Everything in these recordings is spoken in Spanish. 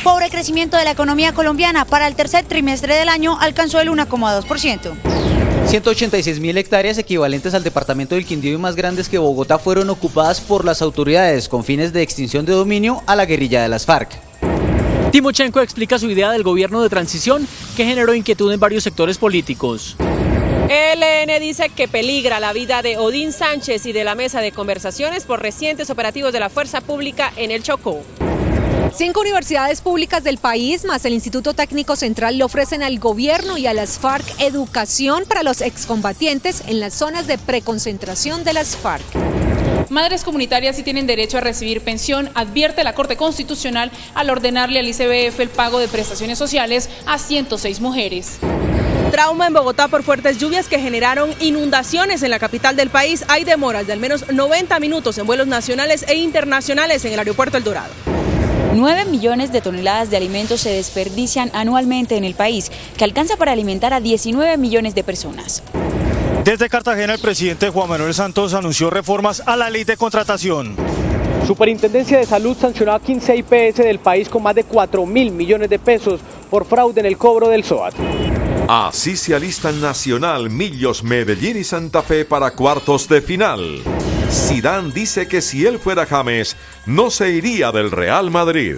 Pobre crecimiento de la economía colombiana para el tercer trimestre del año alcanzó el 1,2%. 186.000 hectáreas equivalentes al departamento del Quindío y más grandes que Bogotá fueron ocupadas por las autoridades con fines de extinción de dominio a la guerrilla de las FARC. Timochenko explica su idea del gobierno de transición que generó inquietud en varios sectores políticos. ELN dice que peligra la vida de Odín Sánchez y de la mesa de conversaciones por recientes operativos de la fuerza pública en el Chocó. 5 universidades públicas del país más el Instituto Técnico Central le ofrecen al gobierno y a las FARC educación para los excombatientes en las zonas de preconcentración de las FARC. Madres comunitarias sí tienen derecho a recibir pensión, advierte la Corte Constitucional al ordenarle al ICBF el pago de prestaciones sociales a 106 mujeres. Trauma en Bogotá por fuertes lluvias que generaron inundaciones en la capital del país. Hay demoras de al menos 90 minutos en vuelos nacionales e internacionales en el aeropuerto El Dorado. 9 millones de toneladas de alimentos se desperdician anualmente en el país, que alcanza para alimentar a 19 millones de personas. Desde Cartagena, el presidente Juan Manuel Santos anunció reformas a la ley de contratación. Superintendencia de Salud sancionó a 15 IPS del país con más de 4.000 millones de pesos por fraude en el cobro del SOAT. Así se alistan Nacional, Millos, Medellín y Santa Fe para cuartos de final. Zidane dice que si él fuera James, no se iría del Real Madrid.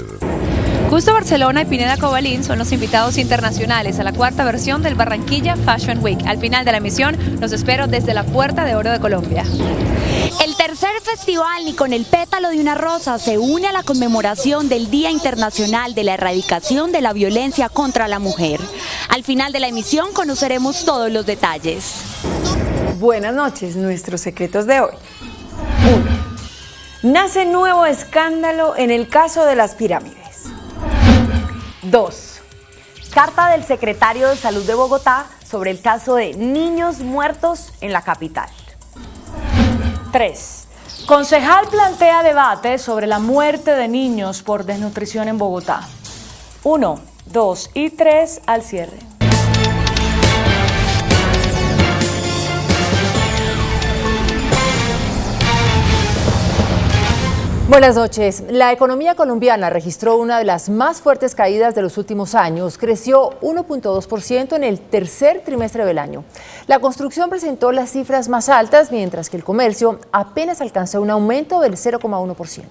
Justo Barcelona y Pineda Cobalín son los invitados internacionales a la cuarta versión del Barranquilla Fashion Week. Al final de la emisión, los espero desde la Puerta de Oro de Colombia. El tercer festival Ni con el pétalo de una rosa se une a la conmemoración del Día Internacional de la Erradicación de la Violencia contra la Mujer. Al final de la emisión conoceremos todos los detalles. Buenas noches, nuestros secretos de hoy. 1. Nace nuevo escándalo en el caso de las pirámides. 2. Carta del secretario de Salud de Bogotá sobre el caso de niños muertos en la capital. 3. Concejal plantea debate sobre la muerte de niños por desnutrición en Bogotá. 1, 2 y 3 al cierre. Buenas noches. La economía colombiana registró una de las más fuertes caídas de los últimos años. Creció 1,2% en el tercer trimestre del año. La construcción presentó las cifras más altas, mientras que el comercio apenas alcanzó un aumento del 0,1%.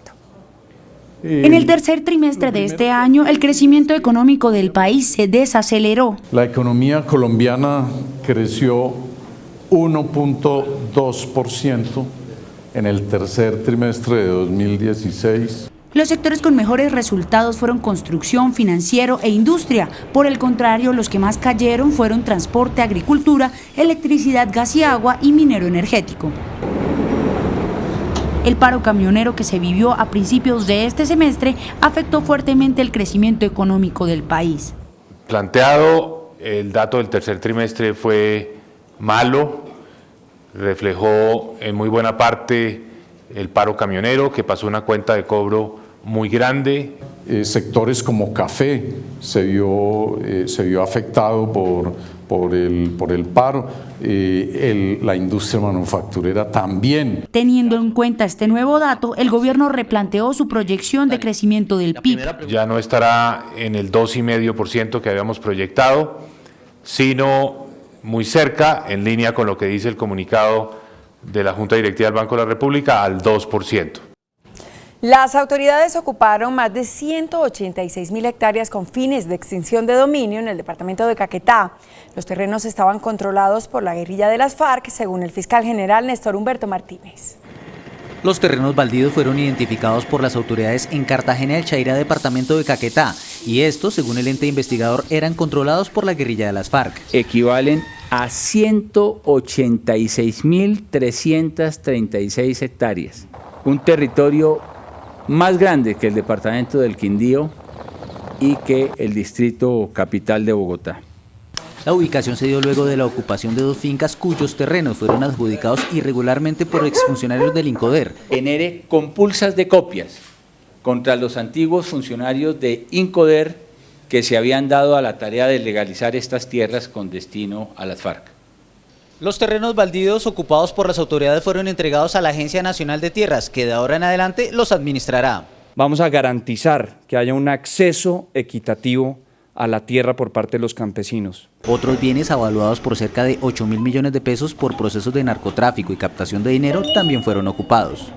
En el tercer trimestre de este año, el crecimiento económico del país se desaceleró. La economía colombiana creció 1,2%. En el tercer trimestre de 2016. Los sectores con mejores resultados fueron construcción, financiero e industria. Por el contrario, los que más cayeron fueron transporte, agricultura, electricidad, gas y agua y minero energético. El paro camionero que se vivió a principios de este semestre afectó fuertemente el crecimiento económico del país. Planteado, el dato del tercer trimestre fue malo. Reflejó en muy buena parte el paro camionero, que pasó una cuenta de cobro muy grande. Sectores como café se vio afectado por el paro, la industria manufacturera también. Teniendo en cuenta este nuevo dato, el gobierno replanteó su proyección de crecimiento del PIB. Ya no estará en el 2,5% que habíamos proyectado, sino muy cerca, en línea con lo que dice el comunicado de la Junta Directiva del Banco de la República, al 2%. Las autoridades ocuparon más de 186.000 hectáreas con fines de extinción de dominio en el departamento de Caquetá. Los terrenos estaban controlados por la guerrilla de las FARC, según el fiscal general Néstor Humberto Martínez. Los terrenos baldíos fueron identificados por las autoridades en Cartagena del Chairá, departamento de Caquetá, y estos, según el ente investigador, eran controlados por la guerrilla de las FARC. Equivalen a 186.336 hectáreas, un territorio más grande que el departamento del Quindío y que el distrito capital de Bogotá. La ubicación se dio luego de la ocupación de 2 fincas cuyos terrenos fueron adjudicados irregularmente por exfuncionarios del INCODER. Genere compulsas de copias contra los antiguos funcionarios de INCODER que se habían dado a la tarea de legalizar estas tierras con destino a las FARC. Los terrenos baldíos ocupados por las autoridades fueron entregados a la Agencia Nacional de Tierras, que de ahora en adelante los administrará. Vamos a garantizar que haya un acceso equitativo a la tierra por parte de los campesinos. Otros bienes avaluados por cerca de 8.000 millones de pesos por procesos de narcotráfico y captación de dinero también fueron ocupados.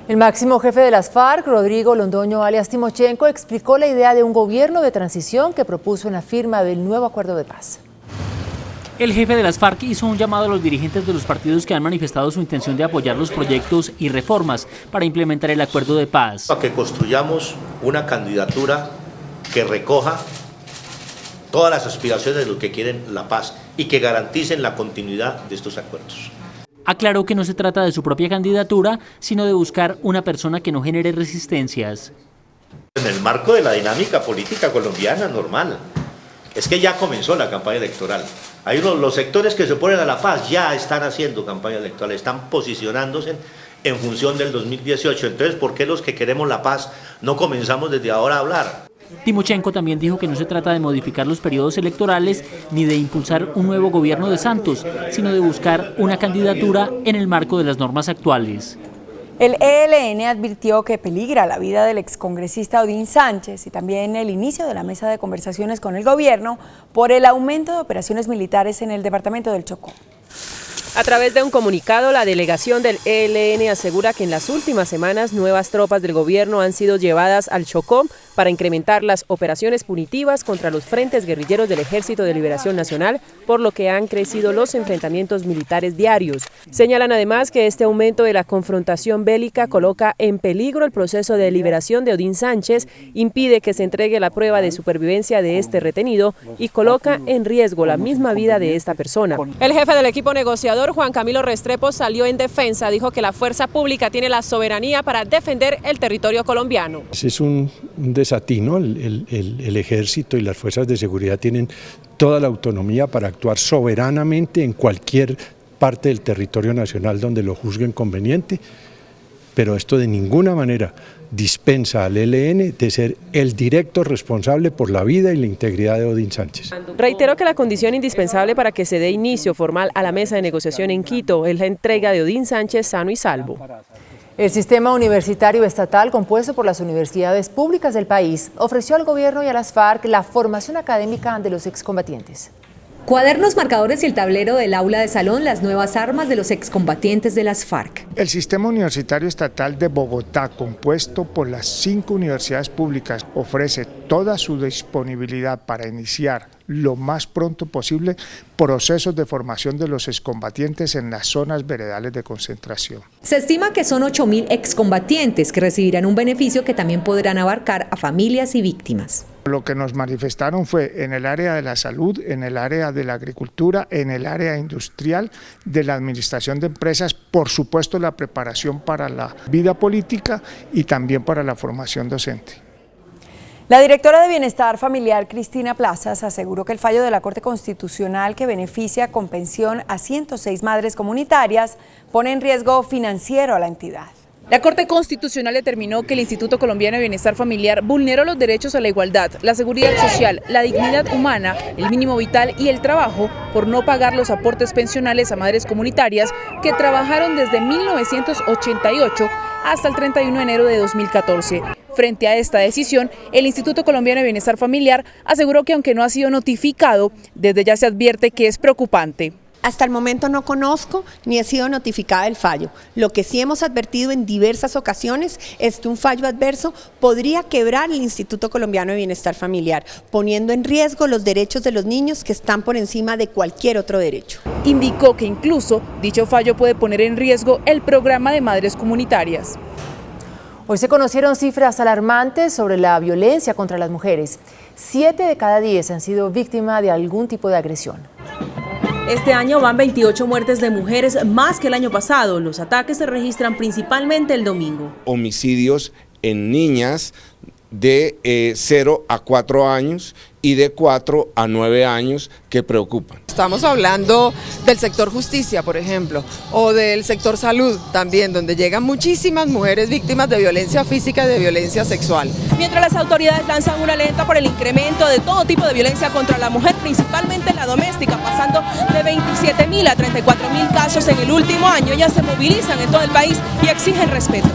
El máximo jefe de las FARC, Rodrigo Londoño alias Timochenko, explicó la idea de un gobierno de transición que propuso en la firma del nuevo acuerdo de paz. El jefe de las FARC hizo un llamado a los dirigentes de los partidos que han manifestado su intención de apoyar los proyectos y reformas para implementar el acuerdo de paz. A que construyamos una candidatura que recoja todas las aspiraciones de los que quieren la paz y que garanticen la continuidad de estos acuerdos. Aclaró que no se trata de su propia candidatura, sino de buscar una persona que no genere resistencias. En el marco de la dinámica política colombiana normal, es que ya comenzó la campaña electoral. Hay los sectores que se oponen a la paz ya están haciendo campaña electoral, están posicionándose en función del 2018. Entonces, ¿por qué los que queremos la paz no comenzamos desde ahora a hablar? Timochenko también dijo que no se trata de modificar los periodos electorales ni de impulsar un nuevo gobierno de Santos, sino de buscar una candidatura en el marco de las normas actuales. El ELN advirtió que peligra la vida del excongresista Odín Sánchez y también el inicio de la mesa de conversaciones con el gobierno por el aumento de operaciones militares en el departamento del Chocó. A través de un comunicado, la delegación del ELN asegura que en las últimas semanas nuevas tropas del gobierno han sido llevadas al Chocó para incrementar las operaciones punitivas contra los frentes guerrilleros del Ejército de Liberación Nacional, por lo que han crecido los enfrentamientos militares diarios. Señalan además que este aumento de la confrontación bélica coloca en peligro el proceso de liberación de Odín Sánchez, impide que se entregue la prueba de supervivencia de este retenido y coloca en riesgo la misma vida de esta persona. El jefe del equipo negociador, Juan Camilo Restrepo, salió en defensa, dijo que la fuerza pública tiene la soberanía para defender el territorio colombiano. Es un desatino, el ejército y las fuerzas de seguridad tienen toda la autonomía para actuar soberanamente en cualquier parte del territorio nacional donde lo juzguen conveniente, pero esto de ninguna manera dispensa al ELN de ser el directo responsable por la vida y la integridad de Odín Sánchez. Reiteró que la condición indispensable para que se dé inicio formal a la mesa de negociación en Quito es la entrega de Odín Sánchez sano y salvo. El sistema universitario estatal, compuesto por las universidades públicas del país, ofreció al gobierno y a las FARC la formación académica de los excombatientes. Cuadernos, marcadores y el tablero del aula de salón, las nuevas armas de los excombatientes de las FARC. El sistema universitario estatal de Bogotá, compuesto por las 5 universidades públicas, ofrece toda su disponibilidad para iniciar lo más pronto posible procesos de formación de los excombatientes en las zonas veredales de concentración. Se estima que son 8.000 excombatientes que recibirán un beneficio que también podrán abarcar a familias y víctimas. Lo que nos manifestaron fue en el área de la salud, en el área de la agricultura, en el área industrial, de la administración de empresas, por supuesto la preparación para la vida política y también para la formación docente. La directora de Bienestar Familiar, Cristina Plazas, aseguró que el fallo de la Corte Constitucional que beneficia con pensión a 106 madres comunitarias pone en riesgo financiero a la entidad. La Corte Constitucional determinó que el Instituto Colombiano de Bienestar Familiar vulneró los derechos a la igualdad, la seguridad social, la dignidad humana, el mínimo vital y el trabajo por no pagar los aportes pensionales a madres comunitarias que trabajaron desde 1988 hasta el 31 de enero de 2014. Frente a esta decisión, el Instituto Colombiano de Bienestar Familiar aseguró que aunque no ha sido notificado, desde ya se advierte que es preocupante. Hasta el momento no conozco ni he sido notificada del fallo. Lo que sí hemos advertido en diversas ocasiones es que un fallo adverso podría quebrar el Instituto Colombiano de Bienestar Familiar, poniendo en riesgo los derechos de los niños que están por encima de cualquier otro derecho. Indicó que incluso dicho fallo puede poner en riesgo el programa de madres comunitarias. Hoy se conocieron cifras alarmantes sobre la violencia contra las mujeres. 7 de cada 10 han sido víctimas de algún tipo de agresión. Este año van 28 muertes de mujeres más que el año pasado. Los ataques se registran principalmente el domingo. Homicidios en niñas de 0 a 4 años y de 4 a 9 años que preocupan. Estamos hablando del sector justicia, por ejemplo, o del sector salud también, donde llegan muchísimas mujeres víctimas de violencia física y de violencia sexual. Mientras las autoridades lanzan una alerta por el incremento de todo tipo de violencia contra la mujer, principalmente la doméstica, pasando de 27.000 a 34.000 casos en el último año, ellas se movilizan en todo el país y exigen respeto.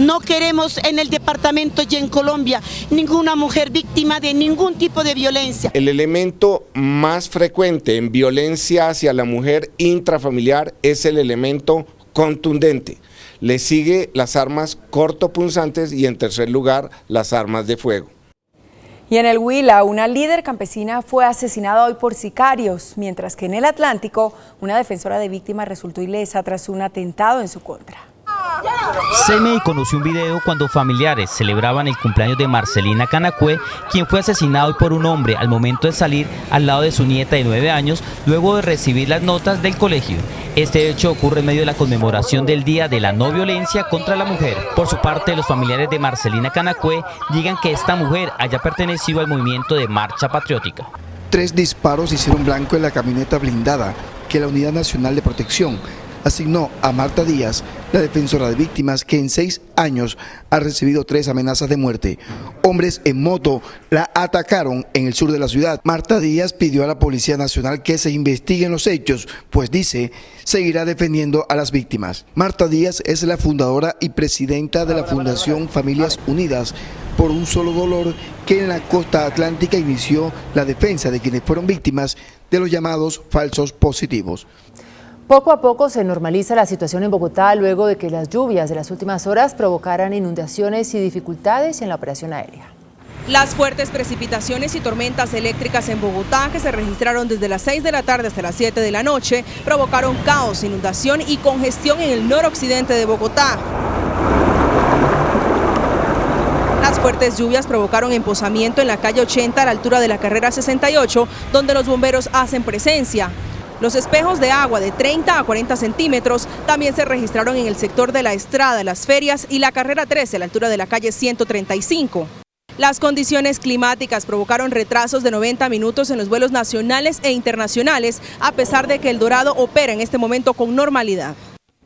No queremos en el departamento y en Colombia ninguna mujer víctima de ningún tipo de violencia. El elemento más frecuente en violencia hacia la mujer intrafamiliar es el elemento contundente. Le sigue las armas cortopunzantes y en tercer lugar las armas de fuego. Y en el Huila, una líder campesina fue asesinada hoy por sicarios, mientras que en el Atlántico, una defensora de víctimas resultó ilesa tras un atentado en su contra. CNI conoció un video cuando familiares celebraban el cumpleaños de Marcelina Canacué, quien fue asesinado hoy por un hombre al momento de salir al lado de su nieta de 9 años, luego de recibir las notas del colegio. Este hecho ocurre en medio de la conmemoración del Día de la No Violencia contra la Mujer. Por su parte, los familiares de Marcelina Canacué niegan que esta mujer haya pertenecido al movimiento de Marcha Patriótica. 3 disparos hicieron blanco en la camioneta blindada que la Unidad Nacional de Protección asignó a Marta Díaz, la defensora de víctimas que en 6 años ha recibido 3 amenazas de muerte. Hombres en moto la atacaron en el sur de la ciudad. Marta Díaz pidió a la Policía Nacional que se investiguen los hechos, pues dice, seguirá defendiendo a las víctimas. Marta Díaz es la fundadora y presidenta de la Fundación Familias Unidas por un Solo Dolor, que en la costa atlántica inició la defensa de quienes fueron víctimas de los llamados falsos positivos. Poco a poco se normaliza la situación en Bogotá luego de que las lluvias de las últimas horas provocaran inundaciones y dificultades en la operación aérea. Las fuertes precipitaciones y tormentas eléctricas en Bogotá, que se registraron desde las 6 de la tarde hasta las 7 de la noche, provocaron caos, inundación y congestión en el noroccidente de Bogotá. Las fuertes lluvias provocaron empozamiento en la calle 80 a la altura de la carrera 68, donde los bomberos hacen presencia. Los espejos de agua de 30 a 40 centímetros también se registraron en el sector de la Estrada, las Ferias y la carrera 13 a la altura de la calle 135. Las condiciones climáticas provocaron retrasos de 90 minutos en los vuelos nacionales e internacionales, a pesar de que El Dorado opera en este momento con normalidad.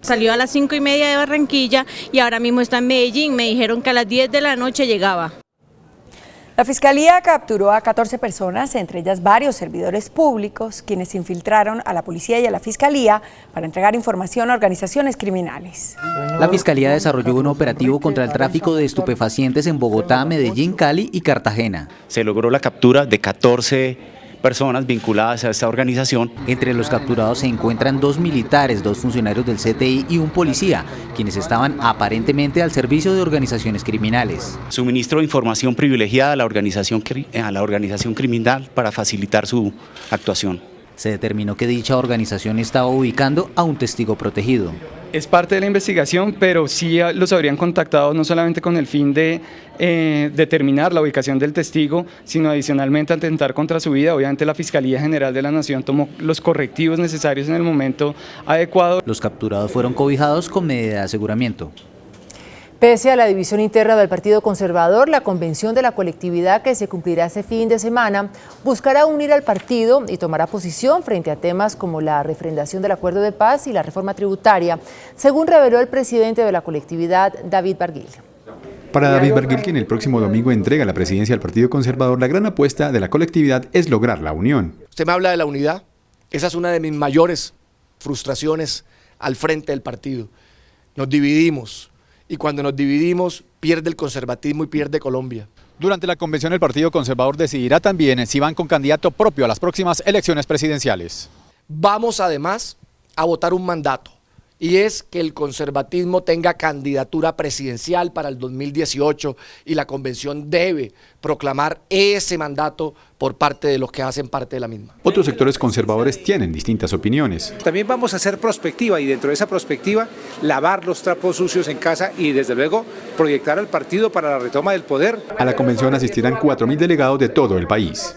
Salió a las 5:30 de Barranquilla y ahora mismo está en Medellín. Me dijeron que a las 10 de la noche llegaba. La Fiscalía capturó a 14 personas, entre ellas varios servidores públicos, quienes se infiltraron a la policía y a la Fiscalía para entregar información a organizaciones criminales. La Fiscalía desarrolló un operativo contra el tráfico de estupefacientes en Bogotá, Medellín, Cali y Cartagena. Se logró la captura de 14 personas vinculadas a esta organización. Entre los capturados se encuentran 2 militares, 2 funcionarios del CTI y un policía, quienes estaban aparentemente al servicio de organizaciones criminales. Suministro información privilegiada a la organización criminal para facilitar su actuación. Se determinó que dicha organización estaba ubicando a un testigo protegido. Es parte de la investigación, pero sí los habrían contactado no solamente con el fin de determinar la ubicación del testigo, sino adicionalmente atentar contra su vida. Obviamente la Fiscalía General de la Nación tomó los correctivos necesarios en el momento adecuado. Los capturados fueron cobijados con medida de aseguramiento. Pese a la división interna del Partido Conservador, la convención de la colectividad que se cumplirá este fin de semana buscará unir al partido y tomará posición frente a temas como la refrendación del acuerdo de paz y la reforma tributaria, según reveló el presidente de la colectividad, David Barguil. Para David Barguil, quien el próximo domingo entrega la presidencia al Partido Conservador, la gran apuesta de la colectividad es lograr la unión. Usted me habla de la unidad, esa es una de mis mayores frustraciones al frente del partido. Nos dividimos. Y cuando nos dividimos, pierde el conservatismo y pierde Colombia. Durante la convención, el Partido Conservador decidirá también si van con candidato propio a las próximas elecciones presidenciales. Vamos además a votar un mandato, y es que el conservatismo tenga candidatura presidencial para el 2018 y la convención debe proclamar ese mandato por parte de los que hacen parte de la misma. Otros sectores conservadores tienen distintas opiniones. También vamos a hacer prospectiva y dentro de esa prospectiva lavar los trapos sucios en casa y desde luego proyectar al partido para la retoma del poder. A la convención asistirán 4.000 delegados de todo el país.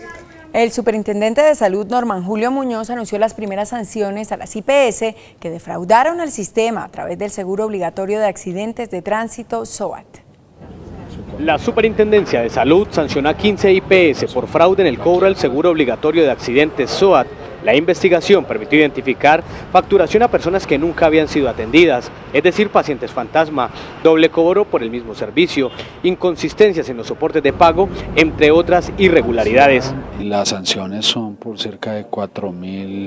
El superintendente de Salud, Norman Julio Muñoz, anunció las primeras sanciones a las IPS que defraudaron al sistema a través del Seguro Obligatorio de Accidentes de Tránsito, SOAT. La Superintendencia de Salud sanciona a 15 IPS por fraude en el cobro del Seguro Obligatorio de Accidentes, SOAT, La investigación permitió identificar facturación a personas que nunca habían sido atendidas, es decir, pacientes fantasma, doble cobro por el mismo servicio, inconsistencias en los soportes de pago, entre otras irregularidades. Las sanciones son por cerca de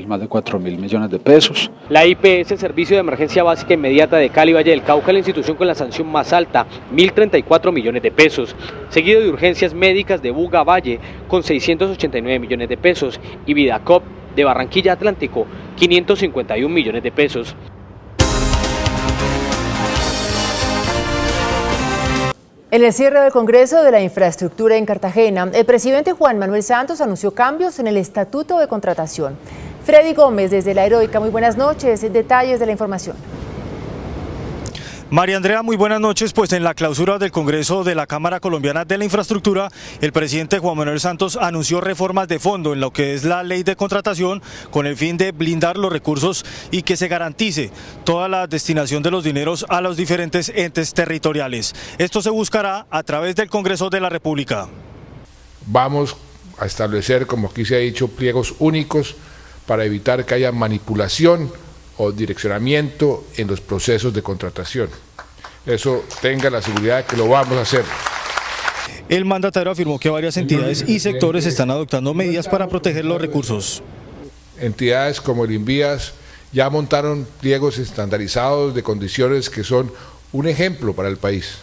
más de 4.000 millones de pesos. La IPS, Servicio de Emergencia Básica Inmediata de Cali, Valle del Cauca, la institución con la sanción más alta, 1.034 millones de pesos, seguido de Urgencias Médicas de Buga Valle, con 689 millones de pesos, y Vidacop de Barranquilla Atlántico, 551 millones de pesos. En el cierre del Congreso de la Infraestructura en Cartagena, el presidente Juan Manuel Santos anunció cambios en el Estatuto de Contratación. Freddy Gómez, desde La Heroica, muy buenas noches. Detalles de la información. María Andrea, muy buenas noches. Pues en la clausura del Congreso de la Cámara Colombiana de la Infraestructura, el presidente Juan Manuel Santos anunció reformas de fondo en lo que es la ley de contratación con el fin de blindar los recursos y que se garantice toda la destinación de los dineros a los diferentes entes territoriales. Esto se buscará a través del Congreso de la República. Vamos a establecer, como aquí se ha dicho, pliegos únicos para evitar que haya manipulación o direccionamiento en los procesos de contratación. Eso tenga la seguridad de que lo vamos a hacer. El mandatario afirmó que varias entidades y sectores están adoptando medidas para proteger los recursos. Entidades como el INVIAS ya montaron pliegos estandarizados de condiciones que son un ejemplo para el país.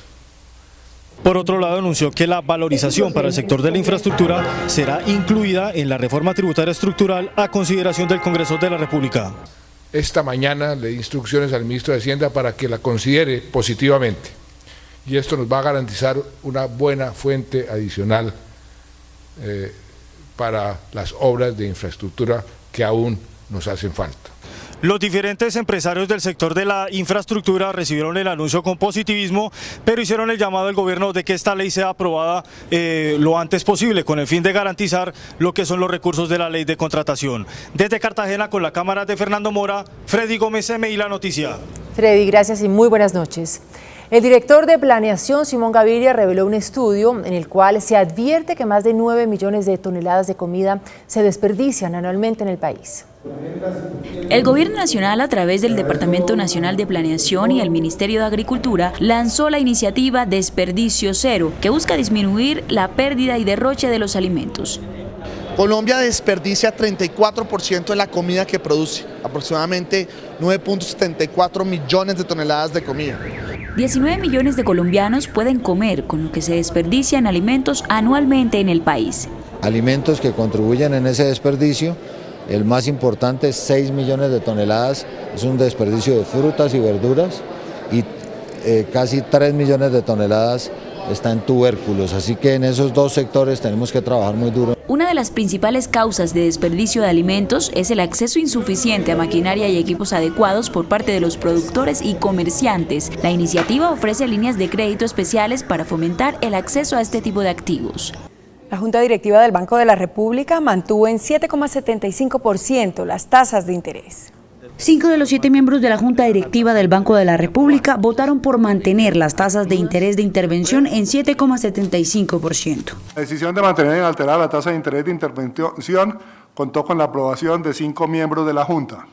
Por otro lado, anunció que la valorización para el sector de la infraestructura será incluida en la reforma tributaria estructural a consideración del Congreso de la República. Esta mañana le di instrucciones al ministro de Hacienda para que la considere positivamente y esto nos va a garantizar una buena fuente adicional para las obras de infraestructura que aún nos hacen falta. Los diferentes empresarios del sector de la infraestructura recibieron el anuncio con positivismo, pero hicieron el llamado al gobierno de que esta ley sea aprobada lo antes posible, con el fin de garantizar lo que son los recursos de la ley de contratación. Desde Cartagena, con la cámara de Fernando Mora, Freddy Gómez, MI La Noticia. Freddy, gracias y muy buenas noches. El director de Planeación, Simón Gaviria, reveló un estudio en el cual se advierte que más de 9 millones de toneladas de comida se desperdician anualmente en el país. El Gobierno Nacional, a través del Departamento Nacional de Planeación y el Ministerio de Agricultura, lanzó la iniciativa Desperdicio Cero, que busca disminuir la pérdida y derroche de los alimentos. Colombia desperdicia 34% de la comida que produce, aproximadamente 9.74 millones de toneladas de comida. 19 millones de colombianos pueden comer con lo que se desperdician alimentos anualmente en el país. Alimentos que contribuyen en ese desperdicio, el más importante, 6 millones de toneladas, es un desperdicio de frutas y verduras y casi 3 millones de toneladas está en tubérculos, así que en esos dos sectores tenemos que trabajar muy duro. Una de las principales causas de desperdicio de alimentos es el acceso insuficiente a maquinaria y equipos adecuados por parte de los productores y comerciantes. La iniciativa ofrece líneas de crédito especiales para fomentar el acceso a este tipo de activos. La Junta Directiva del Banco de la República mantuvo en 7,75% las tasas de interés. 5 de los 7 miembros de la Junta Directiva del Banco de la República votaron por mantener las tasas de interés de intervención en 7,75%. La decisión de mantener inalterada la tasa de interés de intervención contó con la aprobación de 5 miembros de la Junta.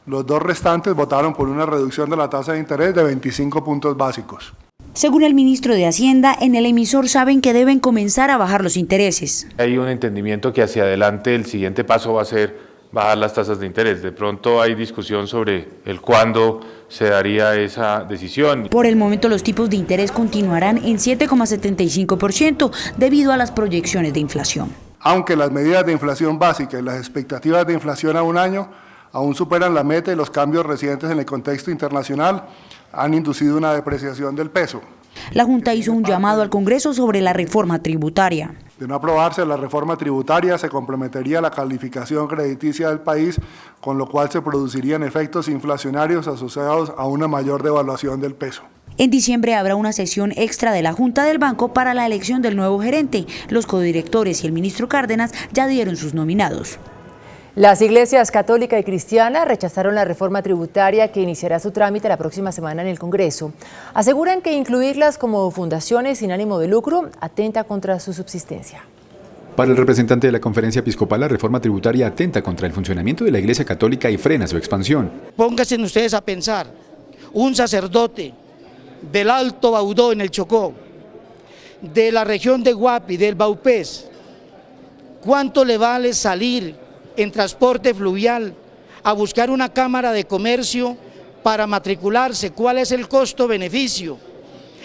Los 2 restantes votaron por una reducción de la tasa de interés de 25 puntos básicos. Según el ministro de Hacienda, en el emisor saben que deben comenzar a bajar los intereses. Hay un entendimiento que hacia adelante el siguiente paso va a ser bajar las tasas de interés. De pronto hay discusión sobre el cuándo se daría esa decisión. Por el momento los tipos de interés continuarán en 7,75% debido a las proyecciones de inflación. Aunque las medidas de inflación básica y las expectativas de inflación a un año aún superan la meta y los cambios recientes en el contexto internacional han inducido una depreciación del peso. La Junta hizo un llamado al Congreso sobre la reforma tributaria. De no aprobarse la reforma tributaria, se comprometería la calificación crediticia del país, con lo cual se producirían efectos inflacionarios asociados a una mayor devaluación del peso. En diciembre habrá una sesión extra de la Junta del Banco para la elección del nuevo gerente. Los codirectores y el ministro Cárdenas ya dieron sus nominados. Las iglesias católica y cristiana rechazaron la reforma tributaria que iniciará su trámite la próxima semana en el Congreso. Aseguran que incluirlas como fundaciones sin ánimo de lucro atenta contra su subsistencia. Para el representante de la Conferencia Episcopal, la reforma tributaria atenta contra el funcionamiento de la Iglesia Católica y frena su expansión. Pónganse ustedes a pensar, un sacerdote del Alto Baudó en el Chocó, de la región de Guapi, del Baupés, ¿cuánto le vale salir en transporte fluvial a buscar una cámara de comercio para matricularse? ¿Cuál es el costo-beneficio?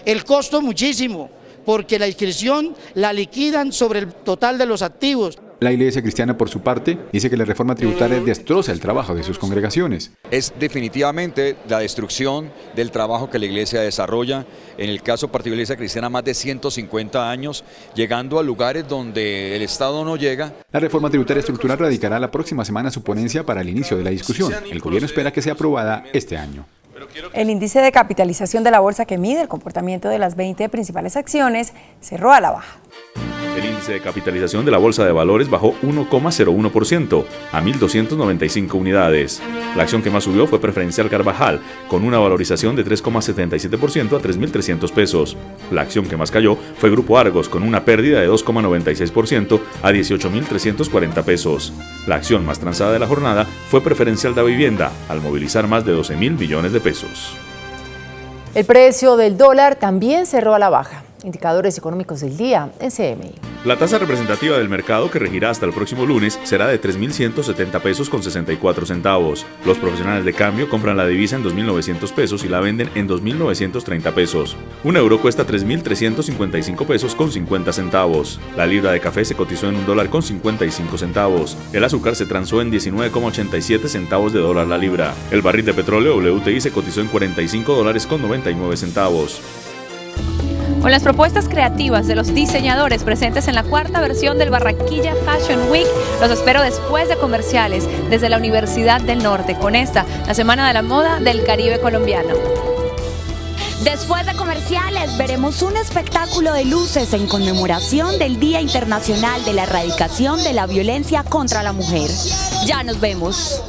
El costo muchísimo, porque la inscripción la liquidan sobre el total de los activos. La Iglesia Cristiana, por su parte, dice que la reforma tributaria destroza el trabajo de sus congregaciones. Es definitivamente la destrucción del trabajo que la Iglesia desarrolla, en el caso particular de la Iglesia Cristiana, más de 150 años, llegando a lugares donde el Estado no llega. La reforma tributaria estructural radicará la próxima semana su ponencia para el inicio de la discusión. El gobierno espera que sea aprobada este año. El índice de capitalización de la bolsa, que mide el comportamiento de las 20 principales acciones, cerró a la baja. El índice de capitalización de la Bolsa de Valores bajó 1,01% a 1.295 unidades. La acción que más subió fue Preferencial Carvajal, con una valorización de 3,77% a 3.300 pesos. La acción que más cayó fue Grupo Argos, con una pérdida de 2,96% a 18.340 pesos. La acción más transada de la jornada fue Preferencial Da Vivienda, al movilizar más de 12.000 millones de pesos. El precio del dólar también cerró a la baja. Indicadores económicos del día en CMI. La tasa representativa del mercado, que regirá hasta el próximo lunes, será de 3.170 pesos con 64 centavos. Los profesionales de cambio compran la divisa en 2.900 pesos y la venden en 2.930 pesos. Un euro cuesta 3.355 pesos con 50 centavos. La libra de café se cotizó en $1 con 55 centavos. El azúcar se transó en 19,87 centavos de dólar la libra. El barril de petróleo WTI se cotizó en $45 con 99 centavos. Con las propuestas creativas de los diseñadores presentes en la cuarta versión del Barranquilla Fashion Week, los espero después de comerciales desde la Universidad del Norte, con esta, la Semana de la Moda del Caribe colombiano. Después de comerciales, veremos un espectáculo de luces en conmemoración del Día Internacional de la Erradicación de la Violencia contra la Mujer. Ya nos vemos.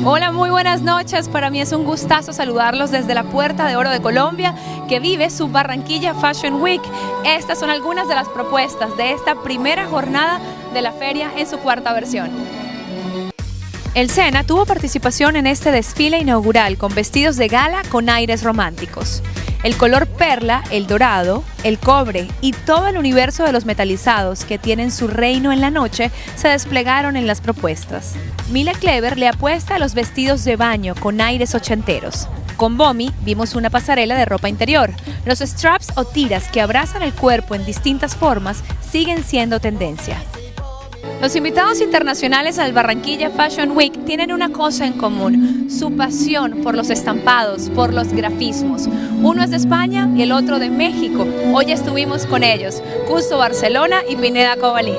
Hola, muy buenas noches. Para mí es un gustazo saludarlos desde la Puerta de Oro de Colombia, que vive su Barranquilla Fashion Week. Estas son algunas de las propuestas de esta primera jornada de la feria en su cuarta versión. El SENA tuvo participación en este desfile inaugural con vestidos de gala con aires románticos. El color perla, el dorado, el cobre y todo el universo de los metalizados que tienen su reino en la noche se desplegaron en las propuestas. Mila Clever le apuesta a los vestidos de baño con aires ochenteros. Con Bomi vimos una pasarela de ropa interior. Los straps o tiras que abrazan el cuerpo en distintas formas siguen siendo tendencia. Los invitados internacionales al Barranquilla Fashion Week tienen una cosa en común: su pasión por los estampados, por los grafismos. Uno es de España y el otro de México. Hoy estuvimos con ellos, Custo Barcelona y Pineda Cobalín.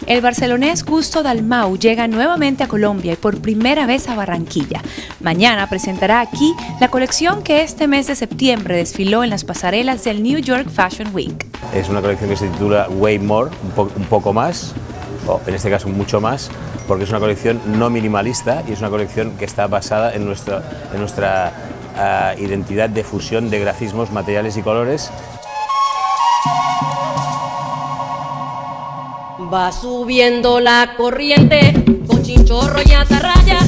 El barcelonés Custo Dalmau llega nuevamente a Colombia y por primera vez a Barranquilla. Mañana presentará aquí la colección que este mes de septiembre desfiló en las pasarelas del New York Fashion Week. Es una colección que se titula Way More, un poco más, o en este caso mucho más, porque es una colección no minimalista y es una colección que está basada en nuestra identidad de fusión de grafismos, materiales y colores. Va subiendo la corriente con chinchorro y atarraya,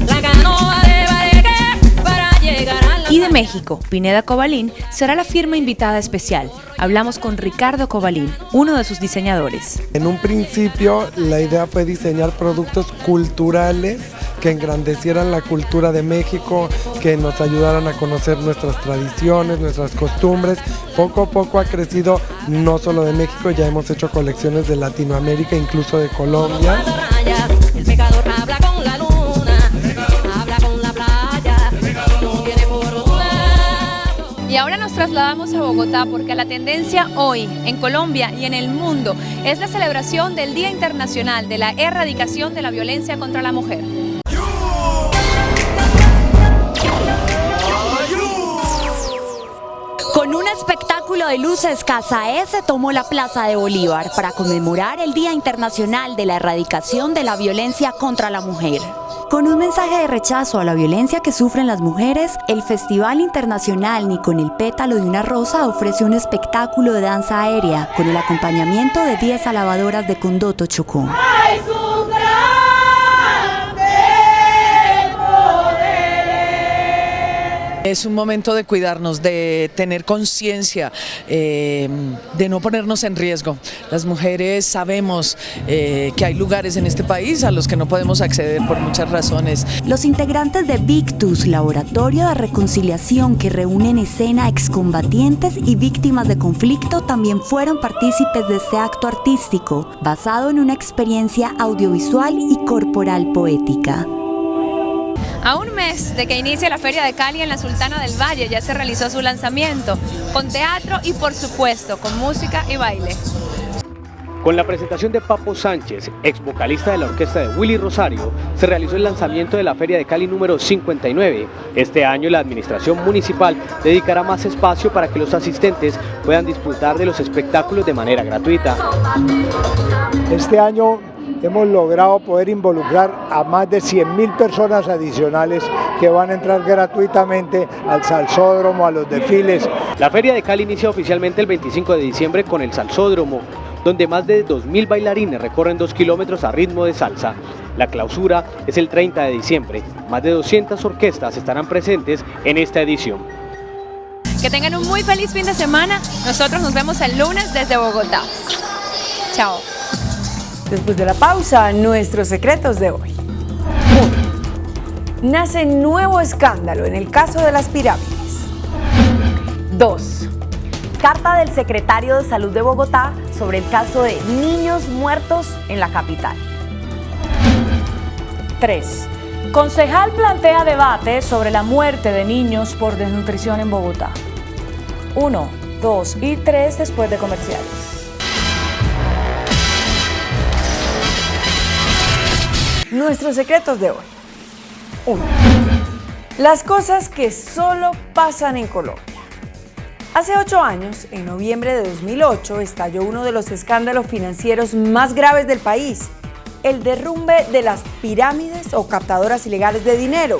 la canoa de Bareque para llegar a la... Y de México, Pineda Cobalín será la firma invitada especial. Hablamos con Ricardo Cobalín, uno de sus diseñadores. En un principio la idea fue diseñar productos culturales que engrandecieran la cultura de México, que nos ayudaran a conocer nuestras tradiciones, nuestras costumbres. Poco a poco ha crecido, no solo de México, ya hemos hecho colecciones de Latinoamérica, incluso de Colombia. El pecador habla con la luna, habla con la playa, no tiene por otro lado. Y ahora nos trasladamos a Bogotá porque la tendencia hoy en Colombia y en el mundo es la celebración del Día Internacional de la Erradicación de la Violencia contra la Mujer. Con un espectáculo de luces, Casa S tomó la Plaza de Bolívar para conmemorar el Día Internacional de la Erradicación de la Violencia contra la Mujer. Con un mensaje de rechazo a la violencia que sufren las mujeres, el Festival Internacional Ni con el pétalo de una rosa ofrece un espectáculo de danza aérea con el acompañamiento de 10 alabadoras de Condoto, Chocó. Es un momento de cuidarnos, de tener conciencia, de no ponernos en riesgo. Las mujeres sabemos que hay lugares en este país a los que no podemos acceder por muchas razones. Los integrantes de Victus, laboratorio de reconciliación que reúne en escena excombatientes y víctimas de conflicto, también fueron partícipes de este acto artístico, basado en una experiencia audiovisual y corporal poética. A un mes de que inicie la Feria de Cali en la Sultana del Valle ya se realizó su lanzamiento, con teatro y por supuesto con música y baile. Con la presentación de Papo Sánchez, ex vocalista de la orquesta de Willy Rosario, se realizó el lanzamiento de la Feria de Cali número 59. Este año la administración municipal dedicará más espacio para que los asistentes puedan disfrutar de los espectáculos de manera gratuita. Este año hemos logrado poder involucrar a más de 100.000 personas adicionales que van a entrar gratuitamente al salsódromo, a los desfiles. La Feria de Cali inicia oficialmente el 25 de diciembre con el salsódromo, donde más de 2.000 bailarines recorren 2 kilómetros a ritmo de salsa. La clausura es el 30 de diciembre. Más de 200 orquestas estarán presentes en esta edición. Que tengan un muy feliz fin de semana. Nosotros nos vemos el lunes desde Bogotá. Chao. Después de la pausa, nuestros secretos de hoy. 1. Nace nuevo escándalo en el caso de las pirámides. 2. Carta del secretario de Salud de Bogotá sobre el caso de niños muertos en la capital. 3. Concejal plantea debate sobre la muerte de niños por desnutrición en Bogotá. 1, 2 y 3 después de comerciales. Nuestros secretos de hoy. 1. Las cosas que solo pasan en Colombia. Hace 8 años, en noviembre de 2008, estalló uno de los escándalos financieros más graves del país, el derrumbe de las pirámides o captadoras ilegales de dinero.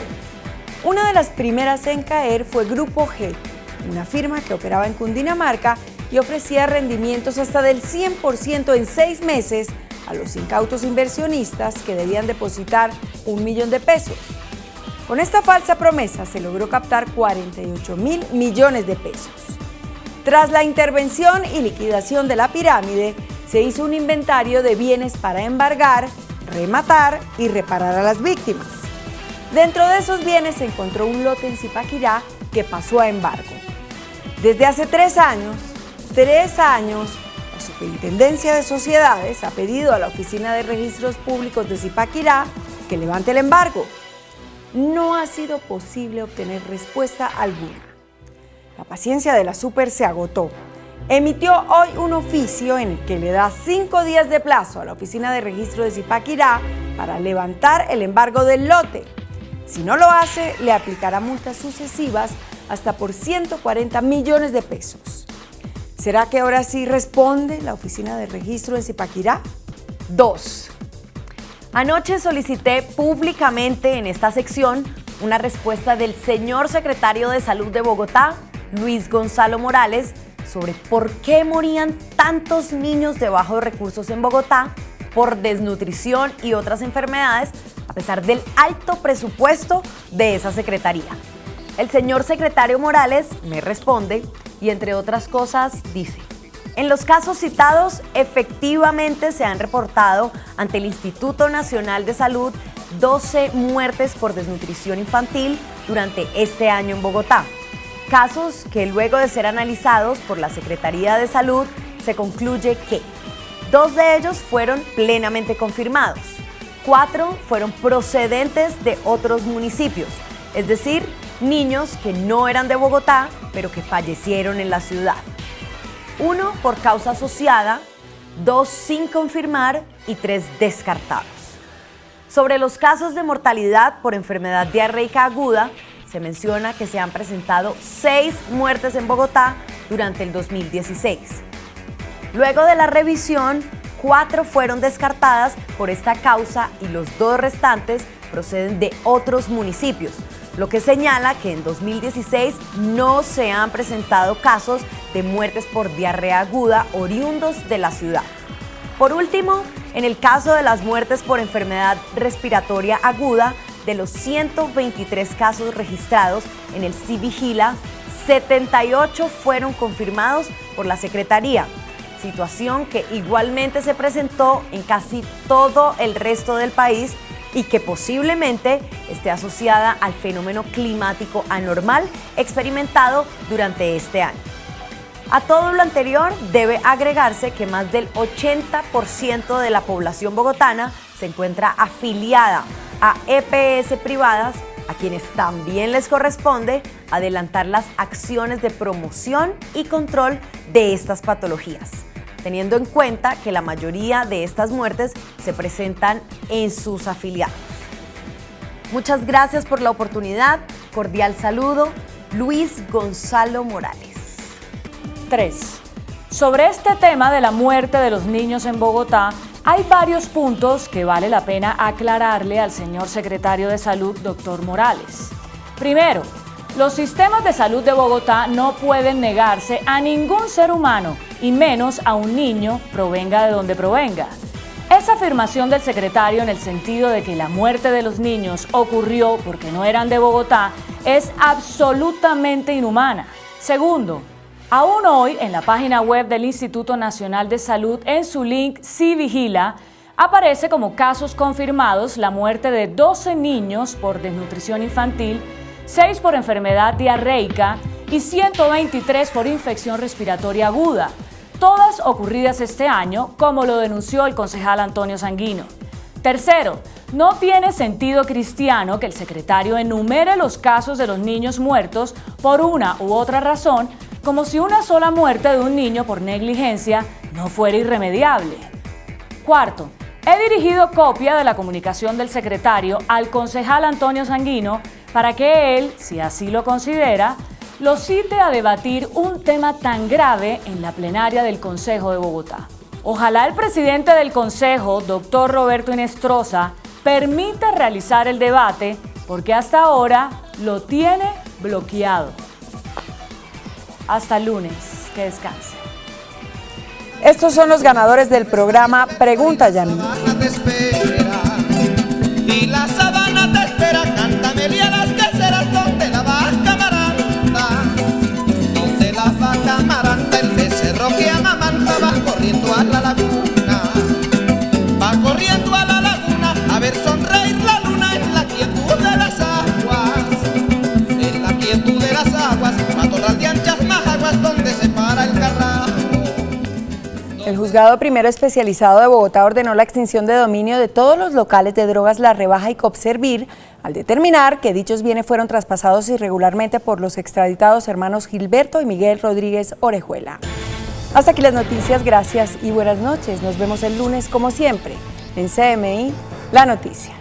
Una de las primeras en caer fue Grupo G, una firma que operaba en Cundinamarca y ofrecía rendimientos hasta del 100% en 6 meses a los incautos inversionistas que debían depositar 1 millón de pesos. Con esta falsa promesa se logró captar 48.000 millones de pesos. Tras la intervención y liquidación de la pirámide, se hizo un inventario de bienes para embargar, rematar y reparar a las víctimas. Dentro de esos bienes se encontró un lote en Zipaquirá que pasó a embargo. Desde hace 3 años, la Superintendencia de Sociedades ha pedido a la Oficina de Registros Públicos de Zipaquirá que levante el embargo. No ha sido posible obtener respuesta alguna. La paciencia de la Super se agotó. Emitió hoy un oficio en el que le da 5 días de plazo a la Oficina de Registro de Zipaquirá para levantar el embargo del lote. Si no lo hace, le aplicará multas sucesivas hasta por 140 millones de pesos. ¿Será que ahora sí responde la Oficina de Registro de Zipaquirá? 2. Anoche solicité públicamente en esta sección una respuesta del señor secretario de Salud de Bogotá, Luis Gonzalo Morales, sobre por qué morían tantos niños de bajos recursos en Bogotá por desnutrición y otras enfermedades, a pesar del alto presupuesto de esa secretaría. El señor secretario Morales me responde y, entre otras cosas, dice: en los casos citados, efectivamente se han reportado ante el Instituto Nacional de Salud 12 muertes por desnutrición infantil durante este año en Bogotá. Casos que, luego de ser analizados por la Secretaría de Salud, se concluye que 2 de ellos fueron plenamente confirmados, 4 fueron procedentes de otros municipios, es decir, niños que no eran de Bogotá, pero que fallecieron en la ciudad. 1 por causa asociada, 2 sin confirmar y 3 descartados. Sobre los casos de mortalidad por enfermedad diarreica aguda, se menciona que se han presentado 6 muertes en Bogotá durante el 2016. Luego de la revisión, 4 fueron descartadas por esta causa y los 2 restantes proceden de otros municipios, lo que señala que en 2016 no se han presentado casos de muertes por diarrea aguda oriundos de la ciudad. Por último, en el caso de las muertes por enfermedad respiratoria aguda, de los 123 casos registrados en el CIVIGILA, 78 fueron confirmados por la Secretaría, situación que igualmente se presentó en casi todo el resto del país y que posiblemente esté asociada al fenómeno climático anormal experimentado durante este año. A todo lo anterior debe agregarse que más del 80% de la población bogotana se encuentra afiliada a EPS privadas, a quienes también les corresponde adelantar las acciones de promoción y control de estas patologías, teniendo en cuenta que la mayoría de estas muertes se presentan en sus afiliados. Muchas gracias por la oportunidad. Cordial saludo, Luis Gonzalo Morales. 3. Sobre este tema de la muerte de los niños en Bogotá, hay varios puntos que vale la pena aclararle al señor secretario de Salud, doctor Morales. Primero, los sistemas de salud de Bogotá no pueden negarse a ningún ser humano, y menos a un niño, provenga de donde provenga. Esa afirmación del secretario en el sentido de que la muerte de los niños ocurrió porque no eran de Bogotá es absolutamente inhumana. Segundo, aún hoy, en la página web del Instituto Nacional de Salud, en su link CIVIGILA, aparece como casos confirmados la muerte de 12 niños por desnutrición infantil, 6 por enfermedad diarreica y 123 por infección respiratoria aguda, todas ocurridas este año, como lo denunció el concejal Antonio Sanguino. Tercero, no tiene sentido cristiano que el secretario enumere los casos de los niños muertos por una u otra razón, como si una sola muerte de un niño por negligencia no fuera irremediable. Cuarto, he dirigido copia de la comunicación del secretario al concejal Antonio Sanguino para que él, si así lo considera, lo cite a debatir un tema tan grave en la plenaria del Consejo de Bogotá. Ojalá el presidente del Consejo, doctor Roberto Inestrosa, permita realizar el debate, porque hasta ahora lo tiene bloqueado. Hasta el lunes, que descanse. Estos son los ganadores del programa Pregunta Yamil. Y la sabana te espera, cántame a las caseras donde la vaca maranta, donde la vaca maranta, el becerro que amamanta va corriendo a la laguna, va corriendo a la laguna, a ver sonreír la luna en la quietud de las aguas, en la quietud de las aguas, matorral de anchas majaguas donde se para el carrajo. El Juzgado Primero Especializado de Bogotá ordenó la extinción de dominio de todos los locales de drogas La Rebaja y Copservir, al determinar que dichos bienes fueron traspasados irregularmente por los extraditados hermanos Gilberto y Miguel Rodríguez Orejuela. Hasta aquí las noticias, gracias y buenas noches. Nos vemos el lunes como siempre en CMI, La Noticia.